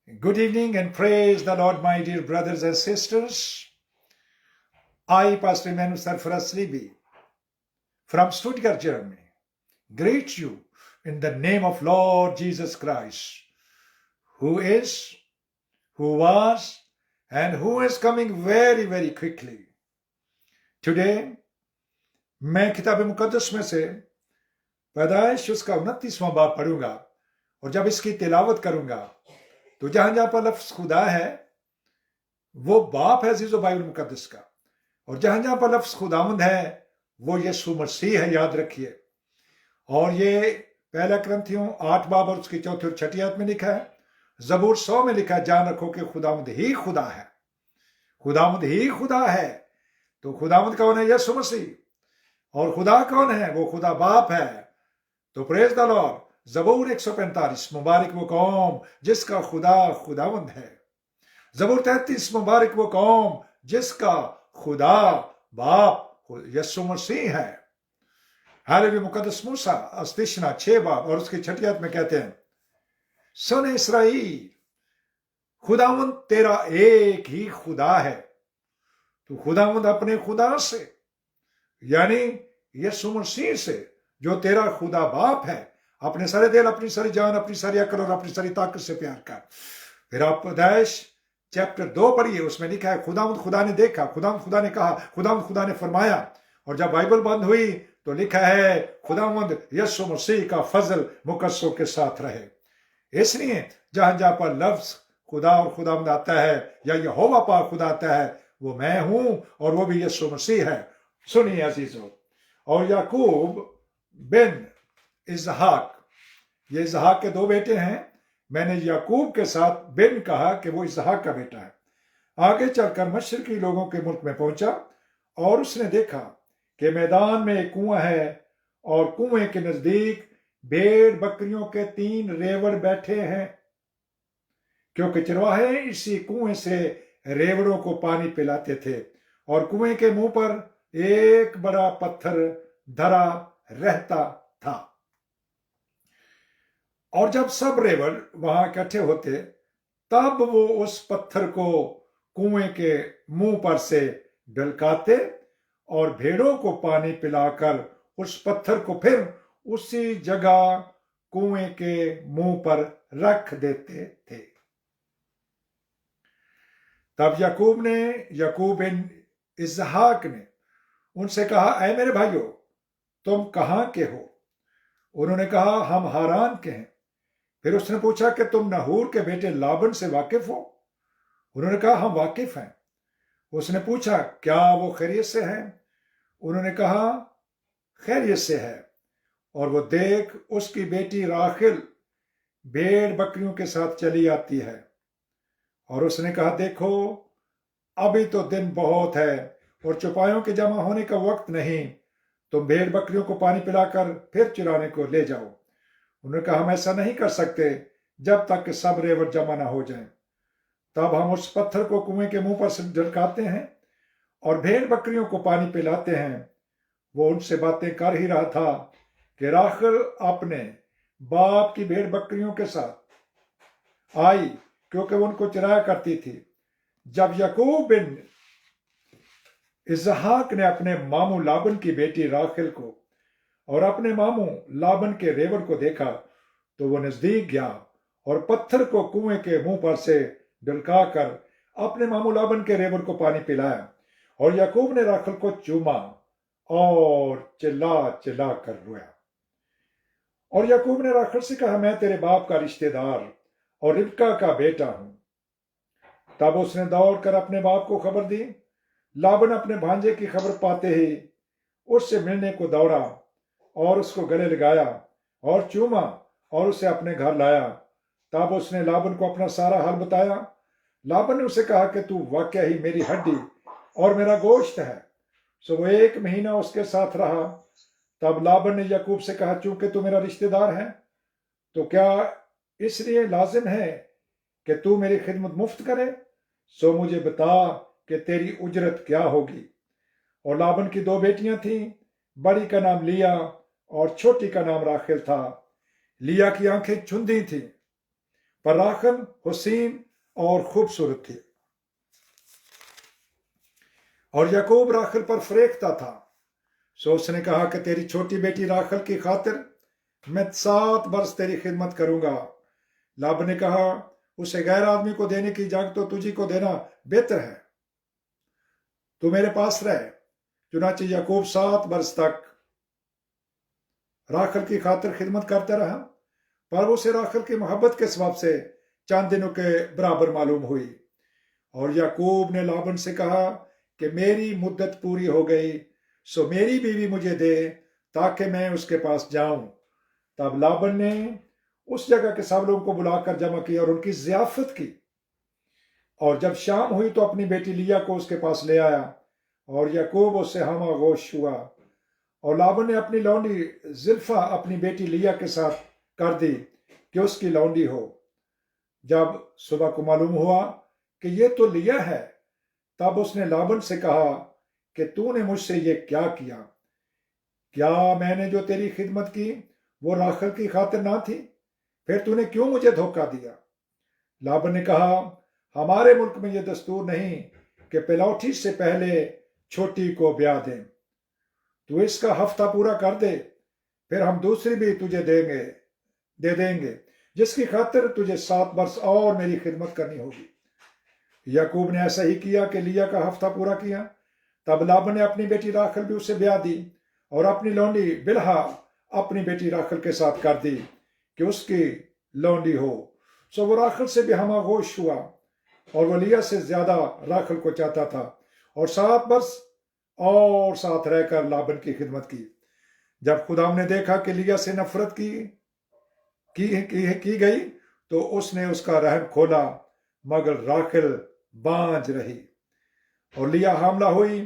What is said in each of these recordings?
Good evening and praise the Lord, my dear brothers and sisters. I, Pastor Emmanuel Sarfaraz Slibi, from Stuttgart, Germany, greet you in the name of Lord Jesus Christ, who is, who was, and who is coming very, very quickly. Today, मैं किताब मुकद्दस में से पैदाइश उसका 29वां बाब पढ़ूंगा और जब इसकी तिलावत करूंगा तो जहां जहां पर लफ्ज खुदा है वो बाप है अजीजो बाइबल मुकद्दस का, और जहां जहां पर लफ्ज खुदावंद है वो यीशु मसीह है, याद रखिए। और ये पहला क्रंथियों 8 बाब और उसकी 4 और 6 आयत में लिखा है। जबूर 100 में लिखा है, जान रखो कि खुदावंद ही खुदा है, खुदावंद ही खुदा है। तो खुदावंद कौन है? यीशु मसीह। और खुदा कौन है? वो खुदा बाप है। तो प्रेज द लॉर्ड। जबूर 145, मुबारक वो कौम जिसका खुदा खुदावंद है। जबूर 33, मुबारक वो कौम जिसका खुदा बाप यीशु मसीह है। हालेलुया। मुकद्दस मूसा अस्तिशना 6 बाब और उसकी 6 आयत में कहते हैं, सुन इस्राएल, खुदावंद तेरा एक ही खुदा है। तो खुदावंद अपने खुदा से यानी यीशु मसीह से, जो तेरा खुदा बाप है, अपने सारे दिल, अपनी सारी जान, अपनी सारी अकल और अपनी सारी ताकत से प्यार कर। फिर आप पैदाइश चैप्टर 2 पढ़िए, उसमें लिखा है, खुदावंद खुदा ने देखा, खुदावंद खुदा ने कहा, खुदावंद खुदा ने फरमाया। और जब बाइबल बंद हुई तो लिखा है, खुदावंद यीशु मसीह का फजल मुकद्दसों के साथ रहे। इसलिए जहां जहां पर लफ्ज खुदा और खुदावंद आता है या यहोवा पाक खुदा आता है, वो मैं हूं और वो भी यीशु मसीह है। सुनिए अजीजों। और याकूब बिन इसहाक, ये इसहाक के 2 बेटे हैं। मैंने याकूब के साथ बिन कहा कि वो इसहाक का बेटा है। आगे चलकर मशरकी लोगों के मुल्क में पहुंचा और उसने देखा कि मैदान में एक कुआं है और कुएं के नजदीक भेड़ बकरियों के 3 रेवड़ बैठे हैं, क्योंकि चरवाहे इसी कुएं से रेवड़ों को पानी पिलाते थे। और कुएं के मुंह पर एक बड़ा पत्थर धरा रहता था। और जब सब रेवड़ वहां इकट्ठे होते तब वो उस पत्थर को कुएं के मुंह पर से ढलकाते और भेड़ों को पानी पिलाकर उस पत्थर को फिर उसी जगह कुएं के मुंह पर रख देते थे। तब याकूब बिन इसहाक ने उनसे कहा, ऐ मेरे भाइयों, तुम कहां के हो? उन्होंने कहा, हम हारान के हैं। फिर उसने पूछा कि तुम नहूर के बेटे लाबन से वाकिफ हो? उन्होंने कहा, हम वाकिफ हैं। उसने पूछा, क्या वो खैरियत से है? उन्होंने कहा, खैरियत से है। और वो देख, उसकी बेटी राखिल भेड़ बकरियों के साथ चली आती है। और उसने कहा, देखो, अभी तो दिन बहुत है और चौपायों के जमा होने का वक्त नहीं, तुम भेड़ बकरियों को पानी पिलाकर फिर चुराने को ले जाओ। उन्होंने कहा, हम ऐसा नहीं कर सकते जब तक कि सब रेवड़ जमा ना हो जाएं। तब हम उस पत्थर को कुएं के मुंह पर से ढलकाते हैं और भेड़ बकरियों को पानी पिलाते हैं। वो उनसे बातें कर ही रहा था कि राखिल अपने बाप की भेड़ बकरियों के साथ आई, क्योंकि वो उनको चराया करती थी। जब याकूब बिन इसहाक ने अपने मामू लाबन की बेटी राखिल को और अपने मामू लाबन के रेवड़ को देखा तो वो नजदीक गया और पत्थर को कुएं के मुंह पर से ढलका कर अपने मामू लाबन के रेवड़ को पानी पिलाया। और याकूब ने राखिल को चूमा और चिल्ला चिल्ला कर रोया। और याकूब ने राखिल से कहा, मैं तेरे बाप का रिश्तेदार और रिबका का बेटा हूं। तब उसने दौड़ कर अपने बाप को खबर दी। लाबन अपने भांजे की खबर पाते ही उससे मिलने को दौड़ा और उसको गले लगाया और चूमा और उसे अपने घर लाया। तब उसने लाबन को अपना सारा हाल बताया। लाबन ने उसे कहा कि तू वाकई ही मेरी हड्डी और मेरा गोश्त है। सो वो 1 महीना उसके साथ रहा। तब लाबन ने याकूब से कहा, चूंकि तू मेरा रिश्तेदार है तो क्या इसलिए लाजिम है कि तू मेरी खिदमत मुफ्त करे? सो मुझे बता कि तेरी उजरत क्या होगी। और लाबन की 2 बेटियां थीं, बड़ी का नाम लिया और छोटी का नाम राखिल था। लिया की आंखें चुंदी थी پر راخل حسین اور خوبصورت تھی، اور یعقوب راخل پر فریختہ تھا، سو اس نے کہا کہ تیری چھوٹی بیٹی راخل کی خاطر میں 7 برس تیری خدمت کروں گا۔ لابن نے کہا اسے غیر آدمی کو دینے کی جگہ تو تجھی کو دینا بہتر ہے، تو میرے پاس رہ۔ چنانچہ یعقوب 7 برس تک راخل کی خاطر خدمت کرتا رہا، پر اسے راخل کی محبت کے سبب سے چند دنوں کے برابر معلوم ہوئی، اور یعقوب نے لابن سے کہا کہ میری مدت پوری ہو گئی، سو میری بیوی مجھے دے تاکہ میں اس کے پاس جاؤں۔ تب لابن نے اس جگہ کے سب لوگوں کو بلا کر جمع کیا اور ان کی ضیافت کی، اور جب شام ہوئی تو اپنی بیٹی لیا کو اس کے پاس لے آیا، اور یعقوب اس سے ہم آغوش ہوا، اور لابن نے اپنی لونڈی زلفا اپنی بیٹی لیا کے ساتھ کر دی کہ اس کی لونڈی ہو۔ جب صبح کو معلوم ہوا کہ یہ تو لیا ہے، تب اس نے لابن سے کہا کہ تو نے مجھ سے یہ کیا کیا؟ کیا میں نے جو تیری خدمت کی وہ راخل کی خاطر نہ تھی؟ پھر تو نے کیوں مجھے دھوکہ دیا؟ لابن نے کہا ہمارے ملک میں یہ دستور نہیں کہ پلوٹھی سے پہلے چھوٹی کو بیاہ دیں، تو اس کا ہفتہ پورا کر دے، پھر ہم دوسری بھی تجھے دے دیں گے، جس کی خاطر تجھے 7 برس اور میری خدمت کرنی ہوگی۔ یعقوب نے ایسا ہی کیا کہ لیا کا ہفتہ پورا کیا۔ تب لابن نے اپنی بیٹی راخل بھی اسے بیاہ دی، اور اپنی لونڈی بلہا اپنی بیٹی راخل کے ساتھ کر دی کہ اس کی لونڈی ہو، سو وہ راخل سے بھی ہم آغوش ہوا، اور وہ لیا سے زیادہ راخل کو چاہتا تھا، اور 7 برس اور ساتھ رہ کر لابن کی خدمت کی۔ جب خدا نے دیکھا کہ لیا سے نفرت کی گئی تو اس نے اس کا رحم کھولا، مگر راخل بانجھ رہی، اور لیا حاملہ ہوئی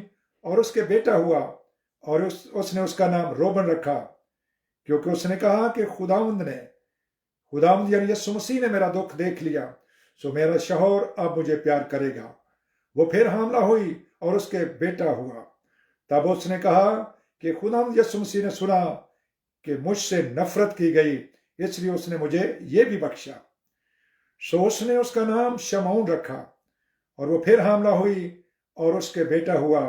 اور اس کے بیٹا ہوا، اور اس نے اس کا نام روبن رکھا، کیونکہ اس نے کہا کہ خداوند یعنی یسوع مسیح نے میرا دکھ دیکھ لیا، سو میرا شوہر اب مجھے پیار کرے گا۔ وہ پھر حاملہ ہوئی اور اس کے بیٹا ہوا۔ تب اس نے کہا کہ خداوند یسوع مسیح نے سنا کہ مجھ سے نفرت کی گئی، اس لیے اس نے مجھے یہ بھی بخشا، سو اس نے اس کا نام شمعون رکھا۔ اور وہ پھر حاملہ ہوئی اور اس کے بیٹا ہوا۔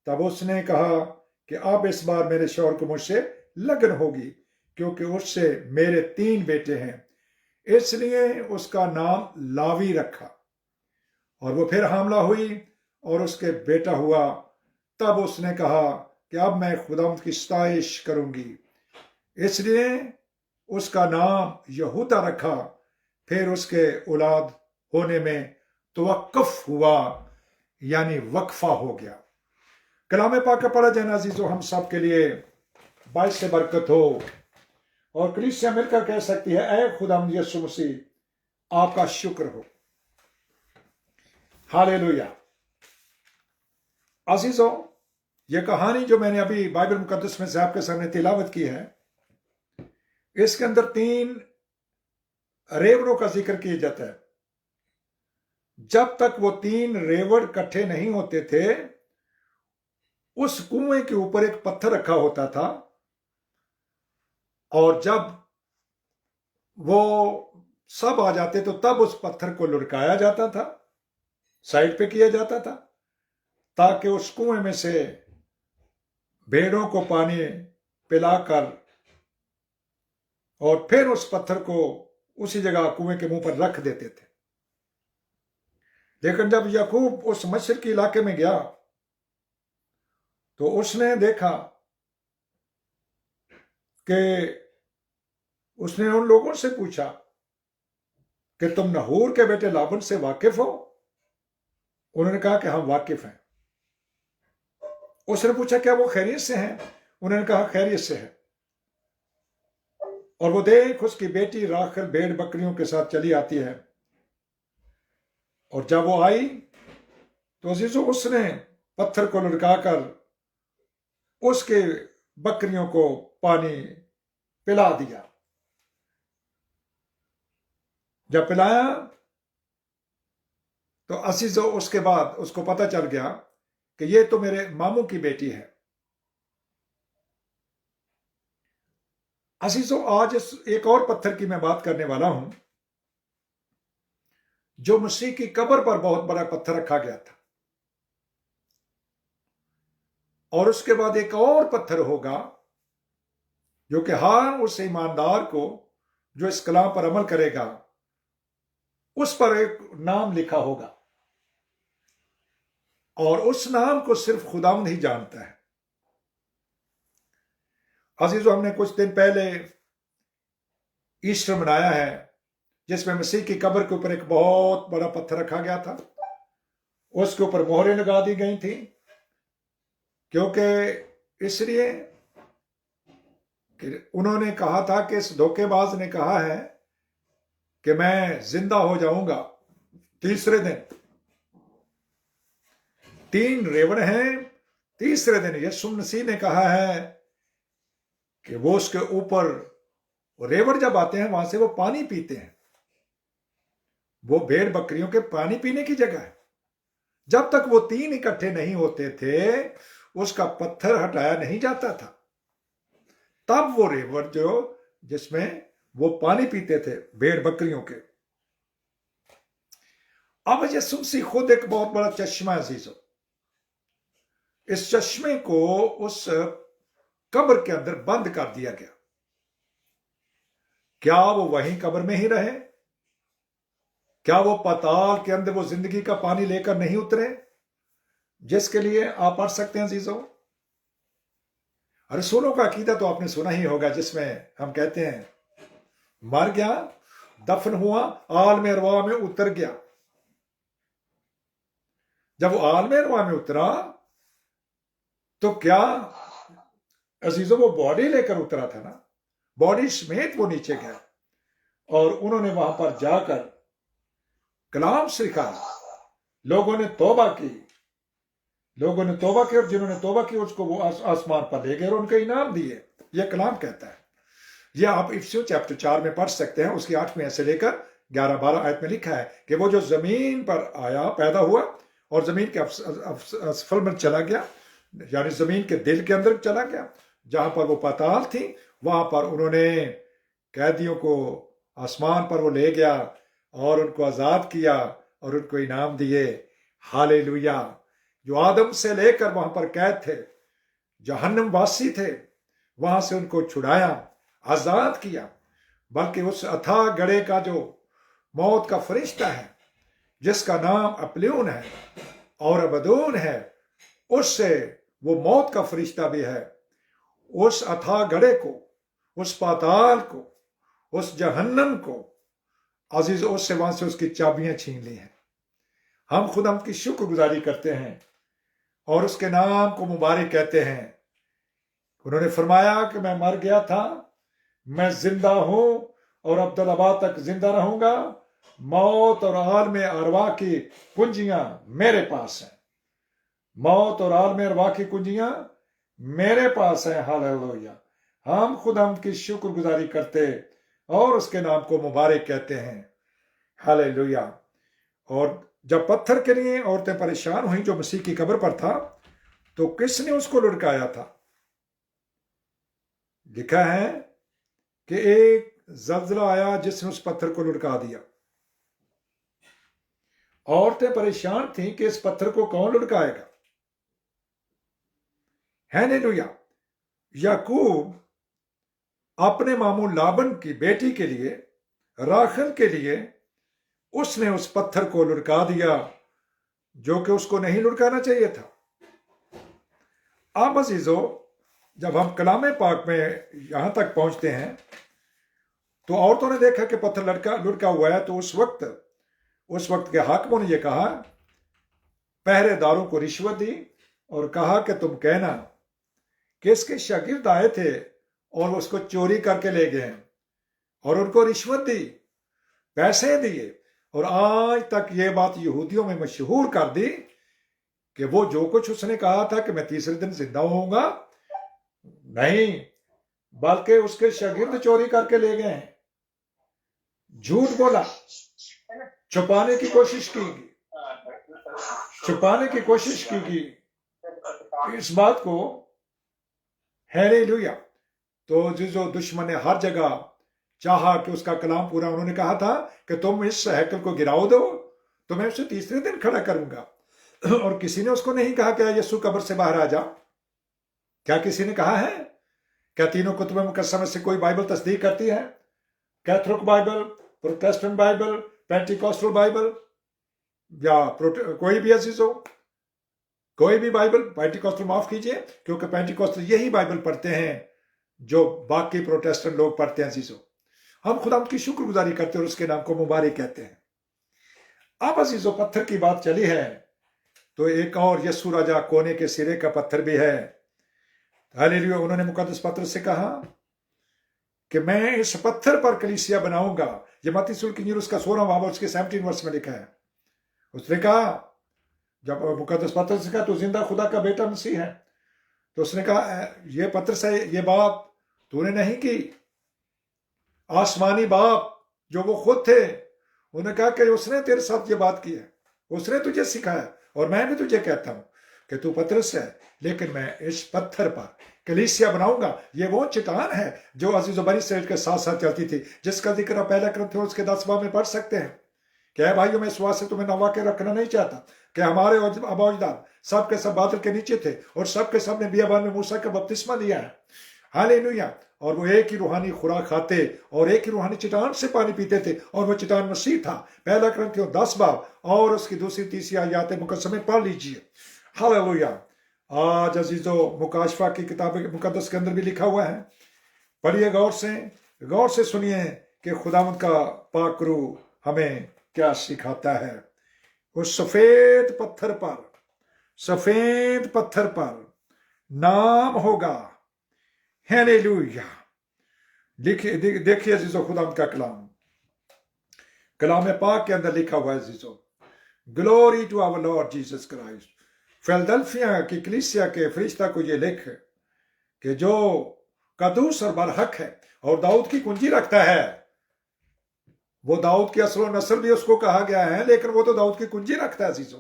تب اس نے کہا کہ اب اس بار میرے شوہر کو مجھ سے لگن ہوگی، کیونکہ اس سے میرے 3 بیٹے ہیں، اس لیے اس کا نام لاوی رکھا۔ اور وہ پھر حاملہ ہوئی اور اس کے بیٹا ہوا۔ تب اس نے کہا کہ اب میں خداوند کی ستائش کروں گی، اس لیے اس کا نام یہودا رکھا۔ پھر اس کے اولاد ہونے میں توقف ہوا، یعنی وقفہ ہو گیا۔ کلام پاک کا پڑھا جانا عزیزو ہم سب کے لیے باعث برکت ہو، اور کلیسیا مل کر کہہ سکتی ہے اے خداوند یسوع مسیح آپ کا شکر ہو۔ ہالےلویا۔ عزیزو، یہ کہانی جو میں نے ابھی بائبل مقدس میں سے آپ کے سامنے تلاوت کی ہے، اس کے اندر 3 ریوڑوں کا ذکر کیا جاتا ہے۔ جب تک وہ 3 ریوڑ کٹھے نہیں ہوتے تھے، اس کنویں کے اوپر ایک پتھر رکھا ہوتا تھا، اور جب وہ سب آ جاتے تو تب اس پتھر کو لڑکایا جاتا تھا، سائڈ پہ کیا جاتا تھا، تاکہ اس کنویں میں سے بھیڑوں کو پانی پلا کر اور پھر اس پتھر کو اسی جگہ کنویں کے منہ پر رکھ دیتے تھے۔ لیکن جب یعقوب اس مشرقی علاقے میں گیا تو اس نے دیکھا کہ اس نے ان لوگوں سے پوچھا کہ تم نحور کے بیٹے لابن سے واقف ہو؟ انہوں نے کہا کہ ہم واقف ہیں۔ اس نے پوچھا کیا وہ خیریت سے ہیں؟ انہوں نے کہا خیریت سے ہے۔ اور وہ دیکھ اس کی بیٹی راخل بھیڑ بکریوں کے ساتھ چلی آتی ہے، اور جب وہ آئی تو عزیزو اس نے پتھر کو لڑکا کر اس کے بکریوں کو پانی پلا دیا۔ جب پلایا تو عزیزو اس کے بعد اس کو پتہ چل گیا کہ یہ تو میرے ماموں کی بیٹی ہے۔ عزیزو آج ایک اور پتھر کی میں بات کرنے والا ہوں جو مسیح کی قبر پر بہت بڑا پتھر رکھا گیا تھا، اور اس کے بعد ایک اور پتھر ہوگا جو کہ ہر اس ایماندار کو جو اس کلام پر عمل کرے گا اس پر ایک نام لکھا ہوگا، اور اس نام کو صرف خداوند ہی جانتا ہے۔ عزیزو، ہم نے کچھ دن پہلے ایسٹر منایا ہے، جس میں مسیح کی قبر کے اوپر ایک بہت بڑا پتھر رکھا گیا تھا، اس کے اوپر مہریں لگا دی گئی تھیں، کیونکہ اس لیے کہ انہوں نے کہا تھا کہ اس دھوکے باز نے کہا ہے کہ میں زندہ ہو جاؤں گا تیسرے دن۔ 3 ریوڑ ہیں، تیسرے دن یسوع مسیح نے کہا ہے کہ وہ اس کے اوپر، ریوڑ جب آتے ہیں وہاں سے وہ پانی پیتے ہیں، وہ بھیڑ بکریوں کے پانی پینے کی جگہ ہے۔ جب تک وہ 3 اکٹھے نہیں ہوتے تھے اس کا پتھر ہٹایا نہیں جاتا تھا، تب وہ ریوڑ جو جس میں وہ پانی پیتے تھے بھیڑ بکریوں کے۔ اب یسوع مسیح خود ایک بہت بڑا چشمہ ہے عزیزو، اس چشمے کو اس قبر کے اندر بند کر دیا گیا۔ کیا وہ وہیں قبر میں ہی رہے؟ کیا وہ پاتال کے اندر وہ زندگی کا پانی لے کر نہیں اترے جس کے لیے آپ پڑھ سکتے ہیں عزیزو؟ رسولوں کا عقیدہ تو آپ نے سنا ہی ہوگا، جس میں ہم کہتے ہیں مر گیا، دفن ہوا، عالم ارواح میں اتر گیا۔ جب وہ عالم ارواح میں اترا تو کیا عزیزو وہ باڈی لے کر اترا تھا نا، باڈی سمیت وہ نیچے گیا، اور انہوں نے وہاں پر جا کر کلام سکھایا، لوگوں نے توبہ کی، اور جنہوں نے توبہ کی اس کو وہ آسمان پر لے گئے اور ان کے انعام دیے۔ یہ کلام کہتا ہے، یہ آپ افسیوں چیپٹر 4 میں پڑھ سکتے ہیں، اس کی 8ویں سے لے کر 11-12 آیت میں لکھا ہے کہ وہ جو زمین پر آیا، پیدا ہوا اور زمین کے اسفل میں چلا گیا، یعنی زمین کے دل کے اندر چلا گیا، جہاں پر وہ پاتال تھی، وہاں پر انہوں نے قیدیوں کو آسمان پر وہ لے گیا اور ان کو آزاد کیا اور ان کو انعام دیے۔ ہالےلویا! جو آدم سے لے کر وہاں پر قید تھے، جہنم واسی تھے، وہاں سے ان کو چھڑایا، آزاد کیا، بلکہ اس اتھا گڑھے کا جو موت کا فرشتہ ہے، جس کا نام اپلیون ہے اور ابدون ہے، اس سے وہ موت کا فرشتہ بھی ہے، اس اتھا گڑھے کو، اس پاتال کو، اس جہنم کو عزیز اس سے وہاں سے اس کی چابیاں چھین لی ہیں۔ ہم خدا کی شکر گزاری کرتے ہیں اور اس کے نام کو مبارک کہتے ہیں۔ انہوں نے فرمایا کہ میں مر گیا تھا، میں زندہ ہوں اور ابدالآباد تک زندہ رہوں گا، موت اور عالم ارواح کی کنجیاں میرے پاس ہیں، موت اور عالم ارواح کی کنجیاں میرے پاس ہیں۔ ہاللویا! ہم خدا کی شکر گزاری کرتے اور اس کے نام کو مبارک کہتے ہیں۔ ہاللویا! اور جب پتھر کے لیے عورتیں پریشان ہوئیں جو مسیح کی قبر پر تھا، تو کس نے اس کو لڑکایا تھا؟ لکھا ہے کہ ایک زلزلہ آیا جس نے اس پتھر کو لڑکا دیا۔ عورتیں پریشان تھیں کہ اس پتھر کو کون لڑکائے گا۔ ہاللویا! یعقوب اپنے ماموں لابن کی بیٹی کے لیے، راخل کے لیے، اس نے اس پتھر کو لڑکا دیا جو کہ اس کو نہیں لڑکانا چاہیے تھا۔ اب عزیزو، جب ہم کلام پاک میں یہاں تک پہنچتے ہیں تو عورتوں نے دیکھا کہ پتھر لڑکا ہوا ہے، تو اس وقت کے حاکموں نے یہ کہا، پہرے داروں کو رشوت دی اور کہا کہ تم کہنا کہ اس کے شاگرد آئے تھے اور اس کو چوری کر کے لے گئے، اور ان کو رشوت دی، پیسے دیے، اور آج تک یہ بات یہودیوں میں مشہور کر دی کہ وہ جو کچھ اس نے کہا تھا کہ میں تیسرے دن زندہ ہوں گا، نہیں، بلکہ اس کے شاگرد چوری کر کے لے گئے ہیں، جھوٹ بولا، چھپانے کی کوشش کی گئی اس بات کو۔ ہاللویا! تو جو دشمن نے ہر جگہ چاہا کہ اس کا کلام پورا، انہوں نے کہا تھا کہ تم اس ہیکل کو گراؤ دو तो मैं उसे तीसरे दिन खड़ा करूंगा। और किसी ने उसको नहीं कहा कि यीशु कब्र से बाहर आ जा। क्या किसी ने कहा है? क्या तीनों कुतुब मुकस्सम से कोई बाइबल तस्दीक करती है? Catholic Bible, Protestant Bible, Pentecostal Bible, या कोई भी अजीजों, कोई भी बाइबल, पेंटिकॉस्टल माफ कीजिए, क्योंकि पेंटिकॉस्टल यही बाइबल पढ़ते हैं जो बाकी प्रोटेस्टेंट लोग पढ़ते हैं अजीजों। हम खुदा की शुक्रगुजारी करते हैं और उसके नाम को मुबारक कहते हैं। अब अजीजों, पत्थर की बात चली है तो एक और यस्सु राजा कोने के सिरे का पत्थर भी है। हालेलुया। उन्होंने मुकद्दस पत्र से कहा कि मैं इस पत्थर पर कलीसिया बनाऊंगा। ये मत्ती रसूल की इंजील उसका 16वां बाब उसके 17 वर्ष में लिखा है। उसने कहा, जब मुकद्दस पत्र से कहा तो जिंदा खुदा का बेटा मसीह है, तो उसने कहा ये पत्र से ये बात तूने नहीं की। आसमानी बाप जो वो खुद थे, उन्होंने कहा कि उसने तेरे साथ ये बात की है, उसने तुझे सिखाया, और मैं भी तुझे कहता हूं कि तू पतरस है, लेकिन मैं इस पत्थर पर कलीसिया बनाऊंगा। ये वो चट्टान है जो अजीज बरी सैयद के साथ साथ चलती थी, जिसका जिक्र आप पहला क्रम उसके 10 बाब में पढ़ सकते हैं। क्या भाइयों, मैं इस बात से तुम्हें नवा के रखना नहीं चाहता कि हमारे अबौजदाद सब के सब बादल के नीचे थे और सब के सब ने बियाबान में मूसा का बपतिस्मा लिया है। हालेलुया। और वो एक ही रूहानी खुराक खाते और एक ही रूहानी चट्टान से पानी पीते थे, और वो चट्टान मसीह था। पहला क्रम 10 बाब और उसकी दूसरी तीसरी आयत मुकद्दस पढ़ लीजिए। हालेलुया। आज अजीजों, मुकाशफा की किताब मुकद्दस के अंदर भी लिखा हुआ है। पढ़िए गौर से सुनिए कि खुदावंद का पाक रूह हमें क्या सिखाता है। उस सफेद पत्थर पर नाम होगा। हालेलुया। देखिए अजीजों, खुदावंद का कलाम पाक के अंदर लिखा हुआ है अजीजों, glory to our lord Jesus Christ. Philadelphia की कलीसिया के फरिश्ता को ये लिख कि जो कदूस और बरहक है और दाऊद की कुंजी रखता है, वो दाऊद की असल नस्ल भी उसको कहा गया है, लेकिन वो तो दाऊद की कुंजी रखता है अजीजों।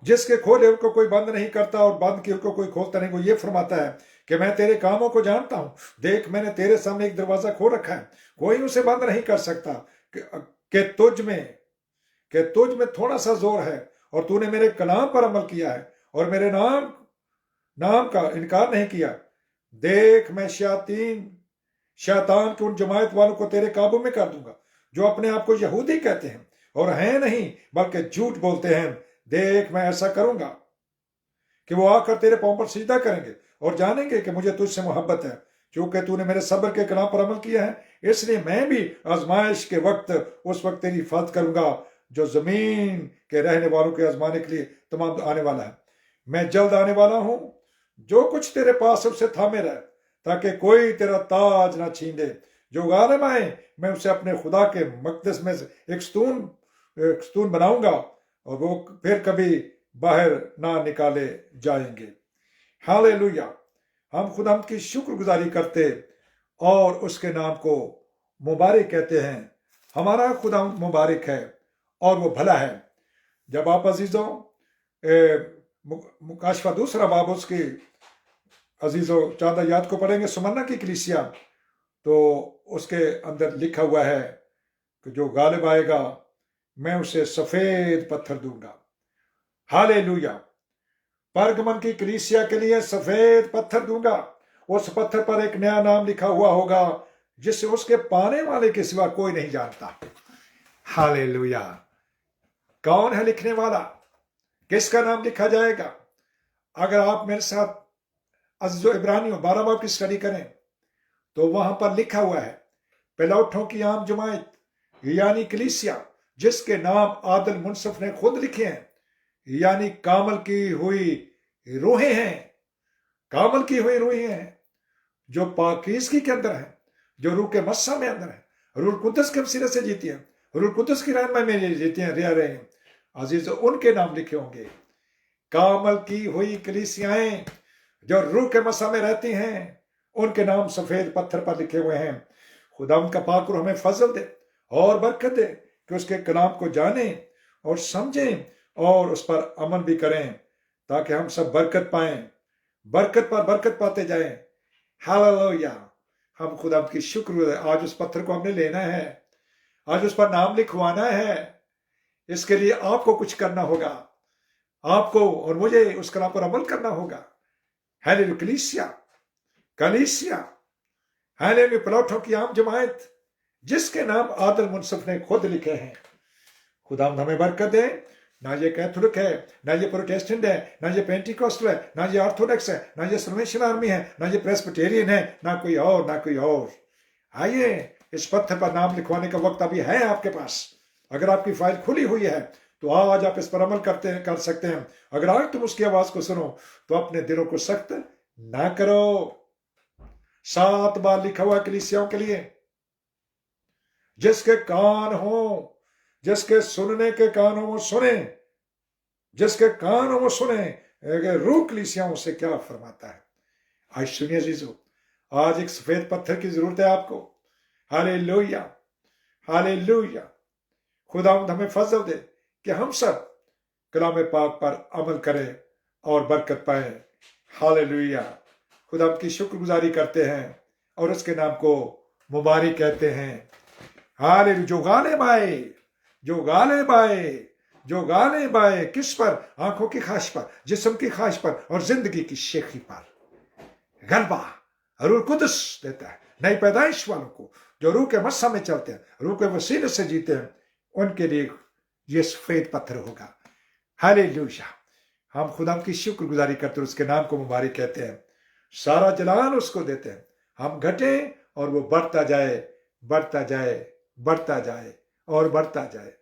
जिसके खोले उनको कोई बंद नहीं करता और बंद के उनको कोई खोलता नहीं। वो ये फरमाता है कि मैं तेरे कामों को जानता हूं, देख मैंने तेरे सामने एक दरवाजा खोल रखा है, कोई उसे बंद नहीं कर सकता। कि तुझ में थोड़ा सा जोर है और तूने मेरे कलाम पर अमल किया है और मेरे नाम का इनकार नहीं किया। देख मैं शैतान के उन जमायत वालों को तेरे काबू में कर दूंगा जो अपने आप को यहूदी कहते हैं और हैं नहीं बल्कि झूठ बोलते हैं। देख मैं ऐसा करूंगा कि वो आकर तेरे पांव पर सिजदा करेंगे और जानेंगे कि मुझे तुझसे मोहब्बत है, क्योंकि तूने मेरे सब्र के कलाम पर अमल किया है। इसलिए मैं भी आजमाइश के वक्त उस वक्त तेरी हिफाजत करूंगा जो जमीन के रहने वालों के आजमाने के लिए तमाम आने वाला है। मैं जल्द आने वाला हूं। जो कुछ तेरे पास उसे थामे रहे, ताकि कोई तेरा ताज ना छीन ले। जो गालिब आए मैं उसे अपने खुदा के मकदस में एक स्तून बनाऊंगा और वो फिर कभी बाहर ना निकाले जाएंगे। हालेलुया। हम खुदा की शुक्रगुजारी करते और उसके नाम को मुबारक कहते हैं। हमारा खुदा मुबारक है और वो भला है। जब आप अजीजों मुकाशफा 2 बाब उसकी अजीजों चांदा याद को पढ़ेंगे, सुमन्ना की कलीसिया, तो उसके अंदर लिखा हुआ है कि जो गालिब आएगा मैं उसे सफेद पत्थर दूंगा। हालेलुया। परगमन की कलीसिया के लिए सफेद पत्थर दूंगा। उस पत्थर पर एक नया नाम लिखा हुआ होगा जिसे उसके पाने वाले के सिवा कोई नहीं जानता। हालेलुया। कौन है लिखने वाला? किसका नाम लिखा जाएगा? अगर आप मेरे साथ अज़ीज़ो इब्रानियों 12 बाब की स्टडी करें तो वहां पर लिखा हुआ है पेलौठों की आम जमायत यानी कलीसिया, जिसके नाम आदल मुनसफ ने खुद लिखे हैं, यानी कामल की हुई रूहें हैं। कामल की हुई रूहें हैं जो पाकीज़गी के अंदर है, जो रूह के मस्सा में अंदर है, रूह कुद्दस के वसीले से जीती है, रूह कुद्दस की रहनुमाई में जीती हैं, रह रहे हैं। अजीज उनके नाम लिखे होंगे। कामल की हुई कलीसियाएं जो रूह के मस्सा में रहती हैं, उनके नाम सफेद पत्थर पर लिखे हुए हैं। खुदा उनका पाक रूह हमें फजल दे और बरकत दे कि उसके कलाम को जाने और समझें और उस पर अमल भी करें, ताकि हम सब बरकत पाएं, बरकत पर बरकत पाते जाएं। हालेलुया। हम खुदा की शुक्र, आज उस पत्थर को हमने लेना है, आज उस पर नाम लिखवाना है। इसके लिए आपको कुछ करना होगा, आपको और मुझे उस कलाम पर अमल करना होगा। हालेलुया। कलीसिया, कलीसिया, हालेलुया, प्लॉटों की आम जमायत जिसके नाम आदल मुनसफ ने खुद लिखे हैं। खुदा हमें बरकत दे। ना ये कैथोलिक है, ना ये प्रोटेस्टेंट है, ना ये पेंटिकॉस्टल है, ना ये ऑर्थोडॉक्स है, ना ये सल्वेशन आर्मी है, ना ये प्रेस्बिटेरियन है, ना कोई और, ना कोई और। आइए, इस पत्थर पर नाम लिखवाने का वक्त अभी है आपके पास। अगर आपकी फाइल खुली हुई है तो आज आप इस पर अमल कर सकते हैं। अगर आज तुम उसकी आवाज को सुनो तो अपने दिलों को सख्त ना करो। 7 बार लिखा हुआ कलीसियाओं के लिए, जिसके कान हो, जिसके सुनने के कान हो वो सुने, जिसके कान हो वो सुने। रूह कलीसियाओं से क्या फरमाता है। आज सुनिए अजीजों, आज एक सफेद पत्थर की जरूरत है आपको। Hallelujah, hallelujah. खुदा हमें फजल दे कि हम सब कलाम पाक पर अमल करें और बरकत पाए। हालेलुया। खुदा की शुक्रगुजारी करते हैं और उसके नाम को मुबारक कहते हैं। हालेलुया। जो गाने बाए, जो गाने बाए, जो गाने बाए, किस पर? आंखों की ख्वाहिश पर, जिस्म की ख्वाहिश पर और जिंदगी की शेखी पर। गलबा रूह कुदस देता है नई पैदाइश वालों को, जो रूह के मस्सा में चलते हैं, रूह के वसीले से जीते हैं, उनके लिए ये सफेद पत्थर होगा। हालेलुया। हम खुदा की शुक्रगुजारी करते हैं, उसके नाम को मुबारक कहते हैं, सारा जलाल उसको देते हैं। हम घटे और वो बढ़ता जाए, बढ़ता जाए, बढ़ता जाए और बढ़ता जाए।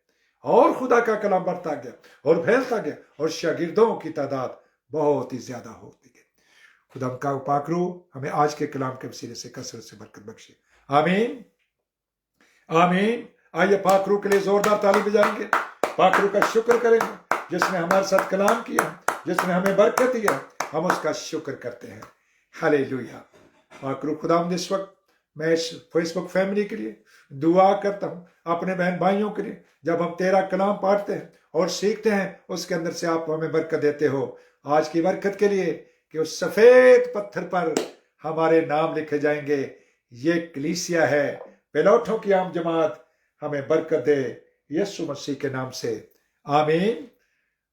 और खुदा का कलाम बढ़ता गया और फैलता गया और शागिर्दों की तादाद बहुत ही ज्यादा होती गई। खुदा का पाक रूह हमें आज के कलाम के वसीले से कसरत से बरकत बख्शे। आमीन, आमीन। आइए पाक रूह के लिए जोरदार ताली बजाएंगे, पाक रूह का शुक्र करेंगे जिसने हमारे साथ कलाम किया, जिसने हमें बरकत दिया, हम उसका शुक्र करते हैं। हालेलुया। पाक रूह खुदा, इस वक्त मैं इस फेसबुक फैमिली के लिए दुआ करता हूँ, अपने बहन भाइयों के लिए। जब हम तेरा कलाम पढ़ते हैं और सीखते हैं, उसके अंदर से आप हमें बरकत देते हो। आज की बरकत के लिए कि उस सफेद पत्थर पर हमारे नाम लिखे जाएंगे। ये कलीसिया है, पेलोठों की आम जमात, हमें बरकत दे यीशु मसीह के नाम से। आमीन,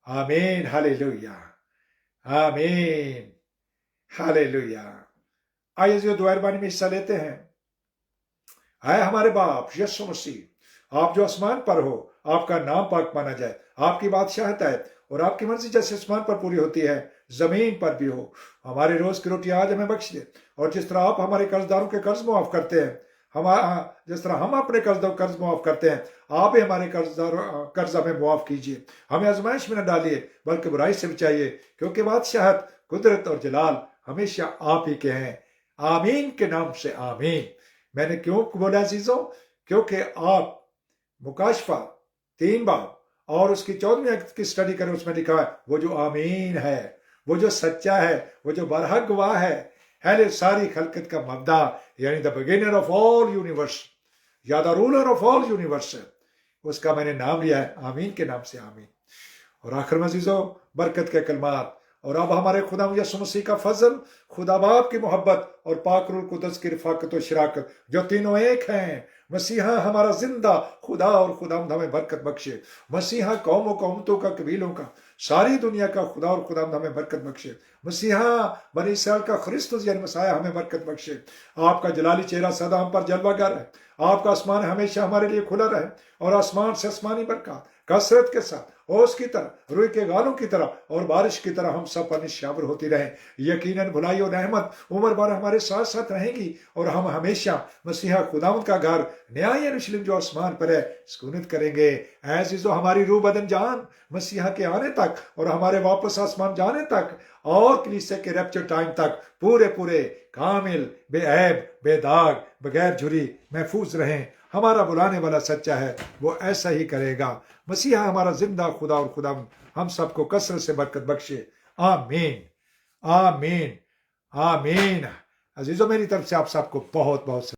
आमीन। हालेलुया, आमीन, हालेलुया। आइए जो दुआ में हिस्सा लेते हैं। आए हमारे बाप यीशु मसीह, आप जो आसमान पर हो, आपका नाम पाक माना जाए, आपकी बादशाहत है और आपकी मर्जी जैसे आसमान पर पूरी होती है, जमीन पर भी हो। हमारे रोज की रोटी आज हमें बख्श दे, और जिस तरह आप हमारे कर्जदारों के कर्ज माफ करते हैं, जिस तरह हम अपने कर्ज माफ करते हैं, आप ही हमारे कर्ज हमें माफ कीजिए। हमें आजमाइश में न डालिए बल्कि बुराई से बचाइए, क्योंकि बादशाहत, कुदरत और जलाल हमेशा आप ही के हैं। आमीन के नाम से आमीन। मैंने क्यों बोला अजीजों? क्योंकि आप मुकाशफा 3 बाब और उसकी 14वीं आयत की स्टडी करें, उसमें लिखा है वो जो आमीन है, वो जो सच्चा है, वो जो बरहक गवाह है सारी खलकत का मबदा, यानी the beginner of all universe या the ruler of all universe, उसका मैंने नाम लिया है। आमीन के नाम से आमीन। और आखिर में अजीजों, बरकत के कलमात और अब हमारे खुदा यीशु मसीह का फजल, खुदा बाप की मोहब्बत और पाक रूह कुदस की रफाकत और शराकत, जो तीनों एक हैं। मसीहा हमारा जिंदा खुदा और खुदा हमें बरकत बख्शे। मसीहा कौमों कौमतों का, कबीलों का, सारी दुनिया का खुदा और खुदा हमें बरकत बख्शे। मसीहा बनी इसराइल का ख्रिस्तुस यानी मसाया हमें बरकत बख्शे। आपका जलाली चेहरा सदा हम पर जलवागर है, आपका आसमान हमेशा हमारे लिए खुला रहे और आसमान से आसमानी बरकत कसरत के साथ ओस की तरह, रुई के गालों की तरह और बारिश की तरह हम सब पर निशावर होती रहे। यकीनन भलाई और रहमत उम्र भर हमारे साथ साथ रहेंगी और हम हमेशा मसीहा खुदावंद का घर न्याय यरूशलेम जो आसमान पर है सुकूनत करेंगे। ऐसी जो हमारी रूह बदन जान मसीहा के आने तक और हमारे वापस आसमान जाने तक और कलीसिया के रैप्चर टाइम तक पूरे पूरे कामिल, बेऐब, बेदाग, बगैर झुरी महफूज रहें। हमारा बुलाने वाला सच्चा है, वो ऐसा ही करेगा। मसीहा हमारा जिंदा खुदा और खुदा हम सबको कसरत से बरकत बख्शे। आमीन, आमीन, आमीन। अजीजों, मेरी तरफ से आप सबको बहुत बहुत